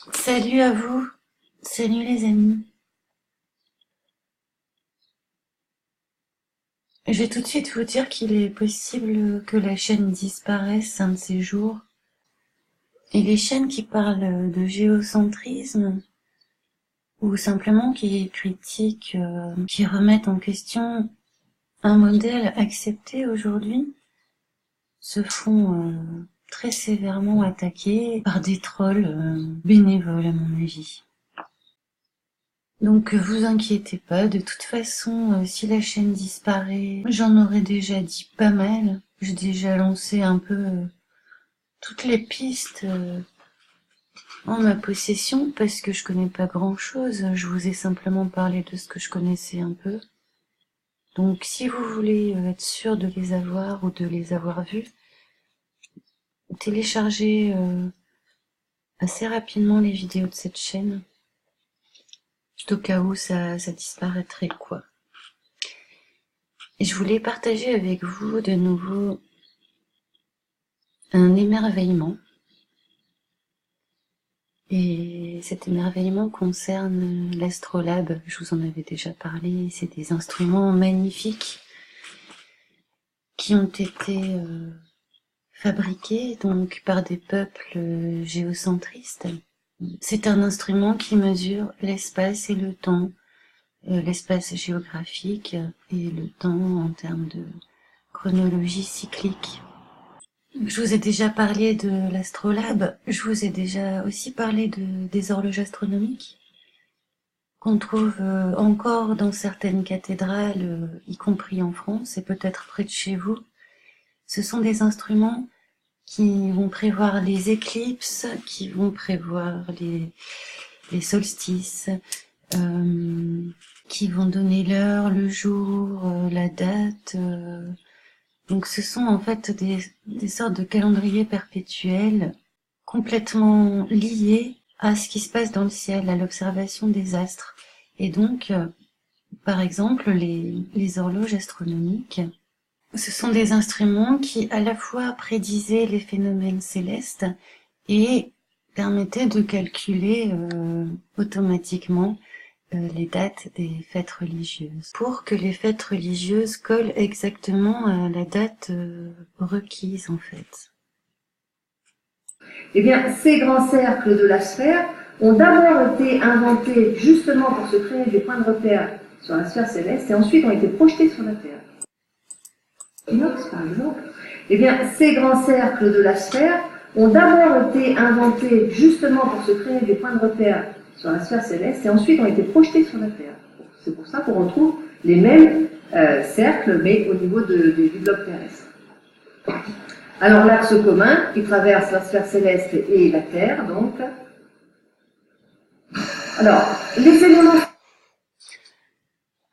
Salut à vous, salut les amis. Je vais tout de suite vous dire qu'il est possible que la chaîne disparaisse un de ces jours. Et les chaînes qui parlent de géocentrisme, ou simplement qui critiquent, qui remettent en question un modèle accepté aujourd'hui, se font très sévèrement attaquer par des trolls bénévoles à mon avis. Donc vous inquiétez pas, de toute façon, si la chaîne disparaît, j'en aurais déjà dit pas mal. J'ai déjà lancé un peu toutes les pistes en ma possession parce que je connais pas grand-chose. Je vous ai simplement parlé de ce que je connaissais un peu. Donc si vous voulez être sûr de les avoir ou de les avoir vus, téléchargez assez rapidement les vidéos de cette chaîne, au cas où ça disparaîtrait quoi. Et je voulais partager avec vous de nouveau un émerveillement. Et cet émerveillement concerne l'astrolabe. Je vous en avais déjà parlé. C'est des instruments magnifiques qui ont été fabriqués donc par des peuples géocentristes. C'est un instrument qui mesure l'espace et le temps, l'espace géographique et le temps en termes de chronologie cyclique. Je vous ai déjà parlé de l'astrolabe, je vous ai déjà aussi parlé des horloges astronomiques qu'on trouve encore dans certaines cathédrales, y compris en France et peut-être près de chez vous. Ce sont des instruments qui vont prévoir les éclipses, qui vont prévoir les solstices, qui vont donner l'heure, le jour, la date. Donc ce sont en fait des sortes de calendriers perpétuels complètement liés à ce qui se passe dans le ciel, à l'observation des astres. Et donc, par exemple, les horloges astronomiques, ce sont des instruments qui à la fois prédisaient les phénomènes célestes et permettaient de calculer automatiquement les dates des fêtes religieuses, pour que les fêtes religieuses collent exactement à la date requise en fait. Eh bien, ces grands cercles de la sphère ont d'abord été inventés justement pour se créer des points de repère sur la sphère céleste et ensuite ont été projetés sur la Terre. Inox, par exemple. Eh bien, ces grands cercles de la sphère ont d'abord été inventés justement pour se créer des points de repère sur la sphère céleste et ensuite ont été projetés sur la Terre. C'est pour ça qu'on retrouve les mêmes cercles, mais au niveau du globe terrestre. Alors l'axe commun qui traverse la sphère céleste et la Terre, donc. Alors, les éléments...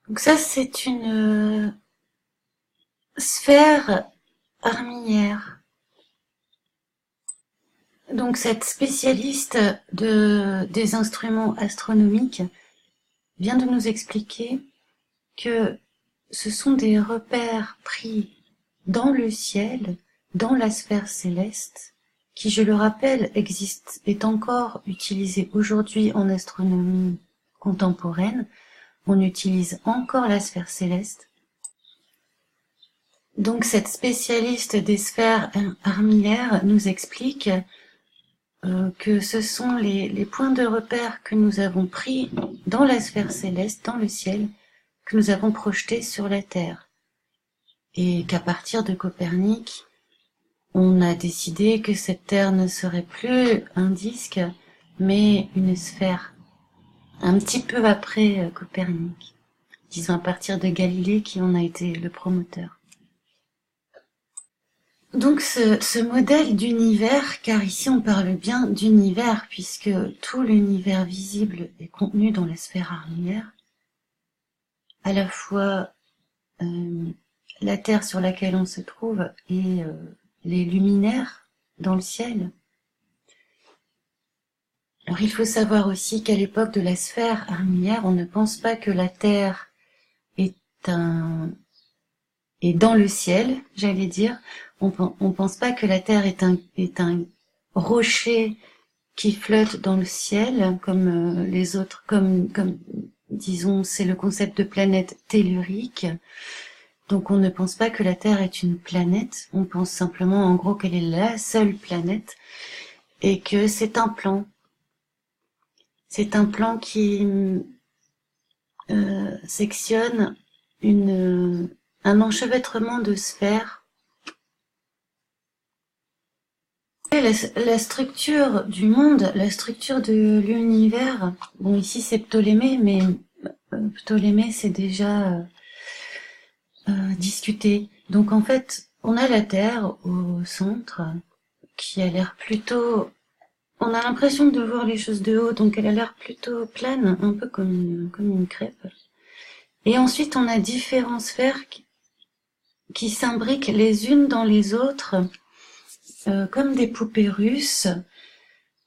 Donc ça, c'est une sphère armillaire. Donc cette spécialiste des instruments astronomiques vient de nous expliquer que ce sont des repères pris dans le ciel, dans la sphère céleste, qui, je le rappelle, est encore utilisée aujourd'hui en astronomie contemporaine. On utilise encore la sphère céleste. Donc cette spécialiste des sphères armillaires nous explique que ce sont les points de repère que nous avons pris dans la sphère céleste, dans le ciel, que nous avons projetés sur la Terre. Et qu'à partir de Copernic, on a décidé que cette Terre ne serait plus un disque, mais une sphère. Un petit peu après Copernic. Disons à partir de Galilée qui en a été le promoteur. Donc ce modèle d'univers, car ici on parle bien d'univers, puisque tout l'univers visible est contenu dans la sphère armillaire, à la fois la Terre sur laquelle on se trouve et les luminaires dans le ciel. Alors il faut savoir aussi qu'à l'époque de la sphère armillaire, on ne pense pas que la Terre est dans le ciel, j'allais dire. On pense pas que la Terre est un rocher qui flotte dans le ciel, comme les autres, comme disons, c'est le concept de planète tellurique. Donc on ne pense pas que la Terre est une planète, on pense simplement en gros qu'elle est la seule planète et que c'est un plan. C'est un plan qui sectionne un enchevêtrement de sphères. Et la structure du monde, la structure de l'univers, bon ici c'est Ptolémée, mais Ptolémée c'est déjà discuté. Donc en fait, on a la Terre au centre, qui a l'air plutôt... On a l'impression de voir les choses de haut, donc elle a l'air plutôt plane, un peu comme une crêpe. Et ensuite, on a différentes sphères qui s'imbriquent les unes dans les autres, comme des poupées russes.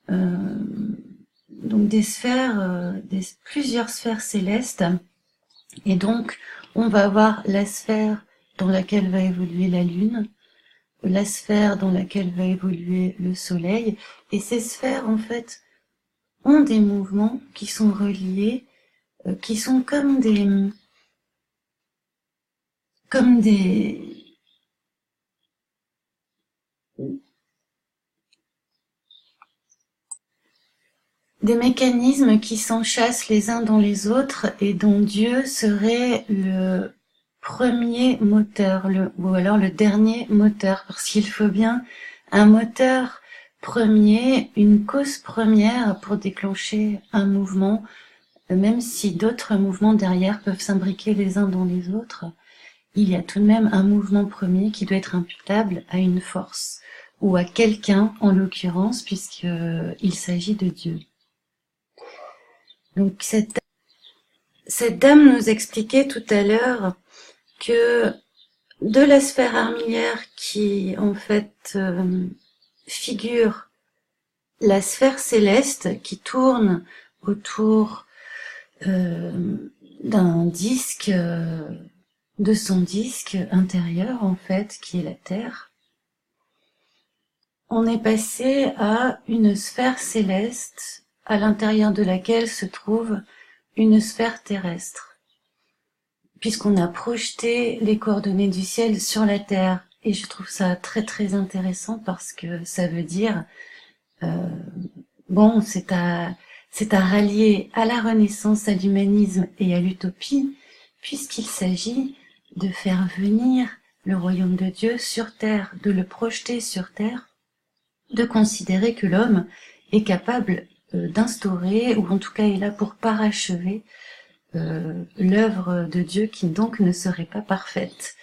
Donc des sphères, plusieurs sphères célestes. Et donc, on va avoir la sphère dans laquelle va évoluer la Lune, la sphère dans laquelle va évoluer le Soleil. Et ces sphères, en fait, ont des mouvements qui sont reliés, qui sont comme des mécanismes qui s'enchâssent les uns dans les autres et dont Dieu serait le premier moteur, ou alors le dernier moteur, parce qu'il faut bien un moteur premier, une cause première pour déclencher un mouvement, même si d'autres mouvements derrière peuvent s'imbriquer les uns dans les autres. Il y a tout de même un mouvement premier qui doit être imputable à une force, ou à quelqu'un en l'occurrence, puisqu'il s'agit de Dieu. Donc cette dame nous expliquait tout à l'heure que de la sphère armillaire qui en fait figure la sphère céleste qui tourne autour d'un disque, de son disque intérieur en fait, qui est la Terre, on est passé à une sphère céleste à l'intérieur de laquelle se trouve une sphère terrestre, puisqu'on a projeté les coordonnées du ciel sur la Terre. Et je trouve ça très très intéressant parce que ça veut dire, bon, c'est à rallier à la Renaissance, à l'humanisme et à l'utopie, puisqu'il s'agit de faire venir le royaume de Dieu sur Terre, de le projeter sur Terre, de considérer que l'homme est capable d'instaurer, ou en tout cas est là pour parachever l'œuvre de Dieu qui donc ne serait pas parfaite.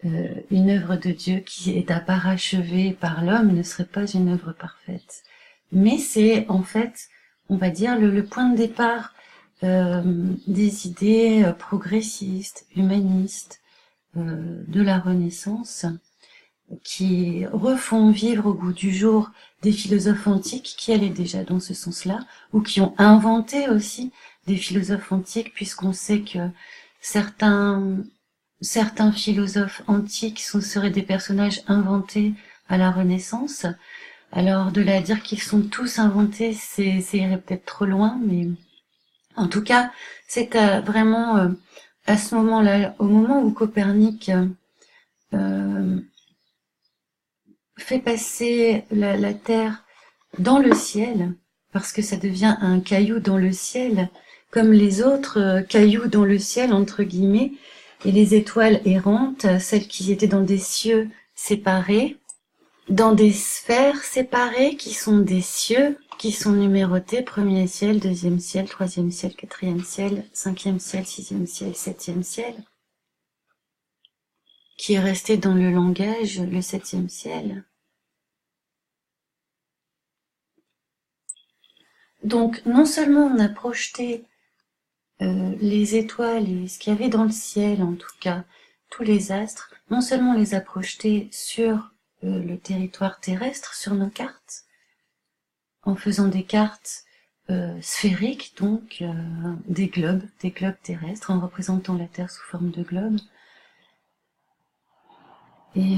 Une œuvre de Dieu qui est à parachever par l'homme ne serait pas une œuvre parfaite. Mais c'est en fait, on va dire, le point de départ des idées progressistes, humanistes de la Renaissance, qui refont vivre au goût du jour des philosophes antiques qui allaient déjà dans ce sens-là, ou qui ont inventé aussi des philosophes antiques, puisqu'on sait que certains philosophes antiques seraient des personnages inventés à la Renaissance. Alors de là à dire qu'ils sont tous inventés, c'est irait peut-être trop loin, mais en tout cas, c'est vraiment à ce moment-là, au moment où Copernic fait passer la Terre dans le ciel, parce que ça devient un caillou dans le ciel, comme les autres cailloux dans le ciel, entre guillemets, et les étoiles errantes, celles qui étaient dans des cieux séparés, dans des sphères séparées qui sont des cieux, qui sont numérotés, premier ciel, deuxième ciel, troisième ciel, quatrième ciel, cinquième ciel, sixième ciel, septième ciel, qui est resté dans le langage le septième ciel. Donc, non seulement on a projeté les étoiles et ce qu'il y avait dans le ciel, en tout cas, tous les astres, non seulement on les a projetés sur le territoire terrestre, sur nos cartes, en faisant des cartes sphériques, donc des globes terrestres, en représentant la Terre sous forme de globe. Et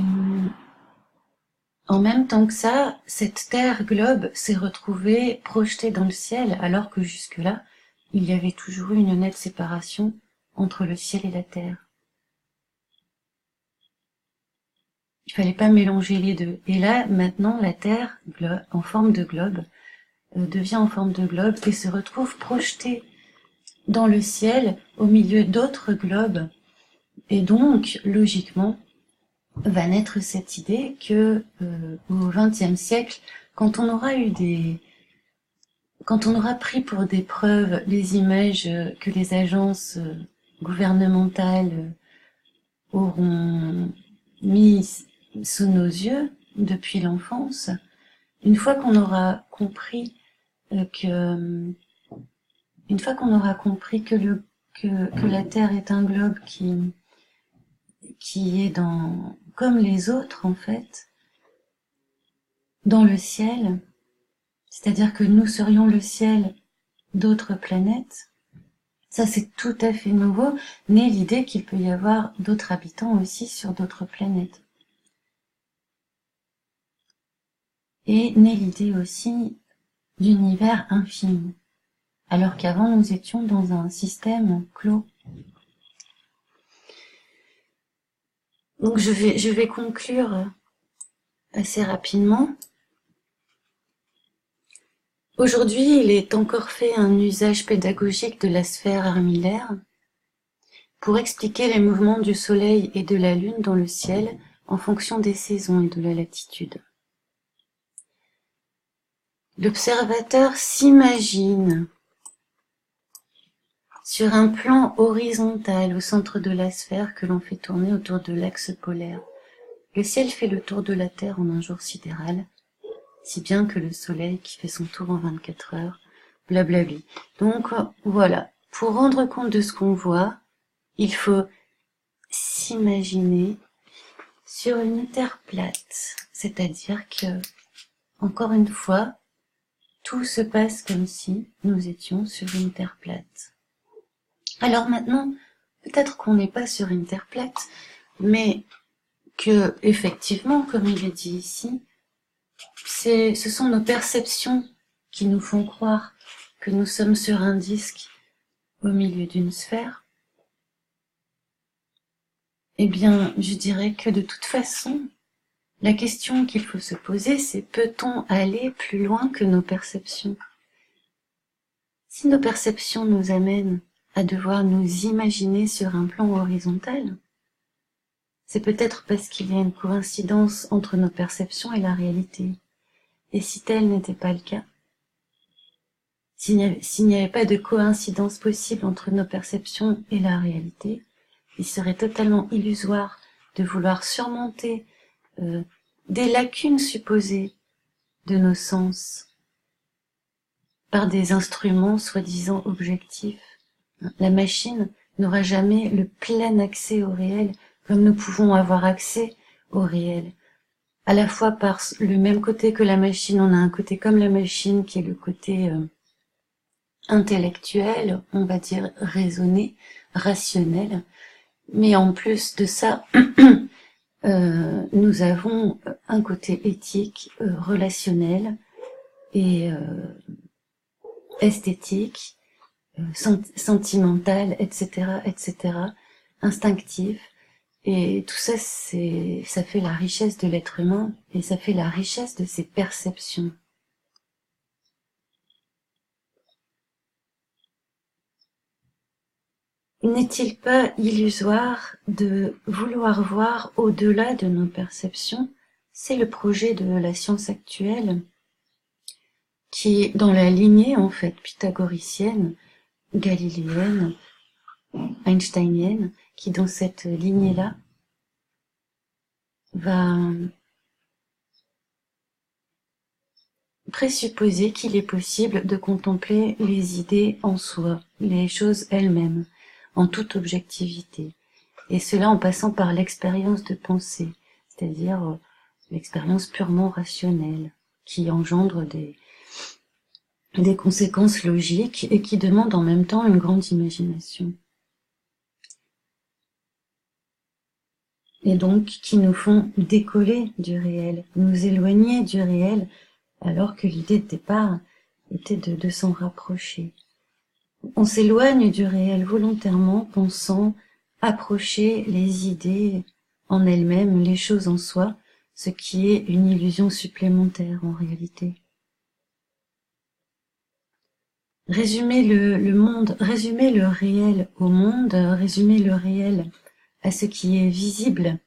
En même temps que ça, cette Terre globe s'est retrouvée projetée dans le ciel, alors que jusque-là, il y avait toujours eu une nette séparation entre le ciel et la Terre. Il fallait pas mélanger les deux. Et là, maintenant, la Terre, en forme de globe, devient en forme de globe et se retrouve projetée dans le ciel au milieu d'autres globes. Et donc, logiquement, va naître cette idée que au XXe siècle, quand on aura pris pour des preuves les images que les agences gouvernementales auront mises sous nos yeux depuis l'enfance, une fois qu'on aura compris que la Terre est un globe qui est comme les autres en fait, dans le ciel, c'est-à-dire que nous serions le ciel d'autres planètes, ça c'est tout à fait nouveau, naît l'idée qu'il peut y avoir d'autres habitants aussi sur d'autres planètes. Et naît l'idée aussi d'univers infini, alors qu'avant nous étions dans un système clos. Donc je vais conclure assez rapidement. Aujourd'hui, il est encore fait un usage pédagogique de la sphère armillaire pour expliquer les mouvements du Soleil et de la Lune dans le ciel en fonction des saisons et de la latitude. L'observateur s'imagine sur un plan horizontal au centre de la sphère que l'on fait tourner autour de l'axe polaire. Le ciel fait le tour de la Terre en un jour sidéral, si bien que le Soleil qui fait son tour en 24 heures, blablabli. Donc voilà, pour rendre compte de ce qu'on voit, il faut s'imaginer sur une Terre plate, c'est-à-dire que, encore une fois, tout se passe comme si nous étions sur une Terre plate. Alors maintenant, peut-être qu'on n'est pas sur une Terre plate, mais que, effectivement, comme il est dit ici, ce sont nos perceptions qui nous font croire que nous sommes sur un disque au milieu d'une sphère. Eh bien, je dirais que de toute façon, la question qu'il faut se poser, c'est peut-on aller plus loin que nos perceptions? Si nos perceptions nous amènent à devoir nous imaginer sur un plan horizontal, c'est peut-être parce qu'il y a une coïncidence entre nos perceptions et la réalité. Et si tel n'était pas le cas, s'il n'y avait pas de coïncidence possible entre nos perceptions et la réalité, il serait totalement illusoire de vouloir surmonter des lacunes supposées de nos sens par des instruments soi-disant objectifs. La machine n'aura jamais le plein accès au réel comme nous pouvons avoir accès au réel. À la fois par le même côté que la machine, on a un côté comme la machine qui est le côté intellectuel, on va dire raisonné, rationnel, mais en plus de ça, nous avons un côté éthique, relationnel et esthétique, sentimental, etc., instinctif. Et tout ça, ça fait la richesse de l'être humain et ça fait la richesse de ses perceptions. N'est-il pas illusoire de vouloir voir au-delà de nos perceptions? C'est le projet de la science actuelle qui est dans la lignée, en fait, pythagoricienne, galiléenne, einsteinienne, qui dans cette lignée-là va présupposer qu'il est possible de contempler les idées en soi, les choses elles-mêmes, en toute objectivité, et cela en passant par l'expérience de pensée, c'est-à-dire l'expérience purement rationnelle, qui engendre des conséquences logiques et qui demande en même temps une grande imagination. et donc qui nous font décoller du réel, nous éloigner du réel, alors que l'idée de départ était de s'en rapprocher. On s'éloigne du réel volontairement, pensant approcher les idées en elles-mêmes, les choses en soi, ce qui est une illusion supplémentaire en réalité. Résumer le monde, résumer le réel au monde, résumer le réel à ce qui est visible,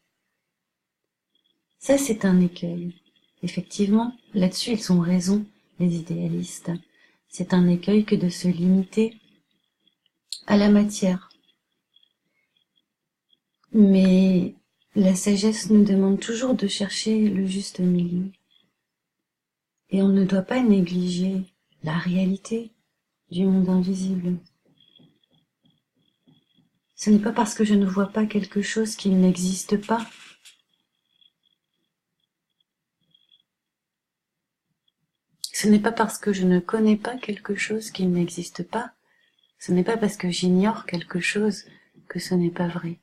ça c'est un écueil. Effectivement, là-dessus ils ont raison, les idéalistes. C'est un écueil que de se limiter à la matière. Mais la sagesse nous demande toujours de chercher le juste milieu. Et on ne doit pas négliger la réalité du monde invisible. Ce n'est pas parce que je ne vois pas quelque chose qu'il n'existe pas. Ce n'est pas parce que je ne connais pas quelque chose qu'il n'existe pas. Ce n'est pas parce que j'ignore quelque chose que ce n'est pas vrai.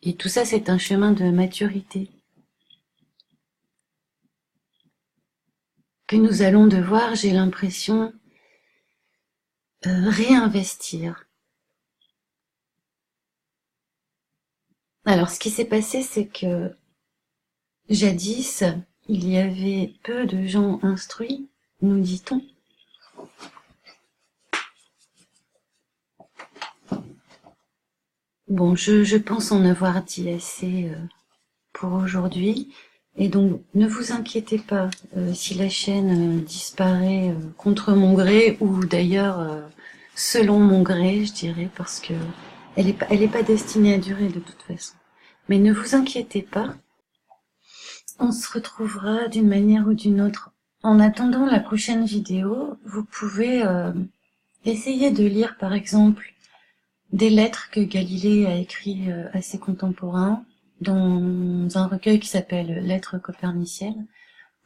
Et tout ça, c'est un chemin de maturité que nous allons devoir, j'ai l'impression, réinvestir. Alors, ce qui s'est passé, c'est que jadis, il y avait peu de gens instruits, nous dit-on. Bon, je pense en avoir dit assez pour aujourd'hui. Et donc, ne vous inquiétez pas si la chaîne disparaît contre mon gré, ou d'ailleurs selon mon gré, je dirais, parce que elle est pas destinée à durer de toute façon. Mais ne vous inquiétez pas, on se retrouvera d'une manière ou d'une autre. En attendant la prochaine vidéo, vous pouvez essayer de lire par exemple des lettres que Galilée a écrites à ses contemporains dans un recueil qui s'appelle Lettres coperniciennes.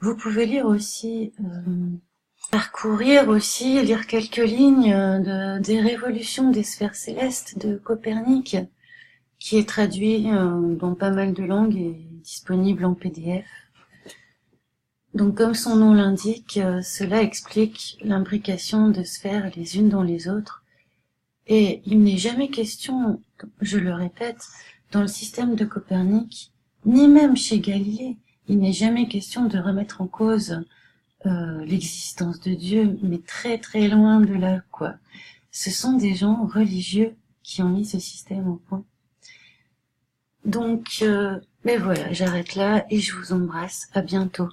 Vous pouvez lire aussi, lire quelques lignes des révolutions des sphères célestes de Copernic, qui est traduit dans pas mal de langues et disponible en PDF. Donc comme son nom l'indique, cela explique l'imbrication de sphères les unes dans les autres. Et il n'est jamais question, je le répète, dans le système de Copernic, ni même chez Galilée, il n'est jamais question de remettre en cause l'existence de Dieu, mais très très loin de là, quoi. Ce sont des gens religieux qui ont mis ce système au point. Donc, mais voilà, j'arrête là et je vous embrasse. À bientôt.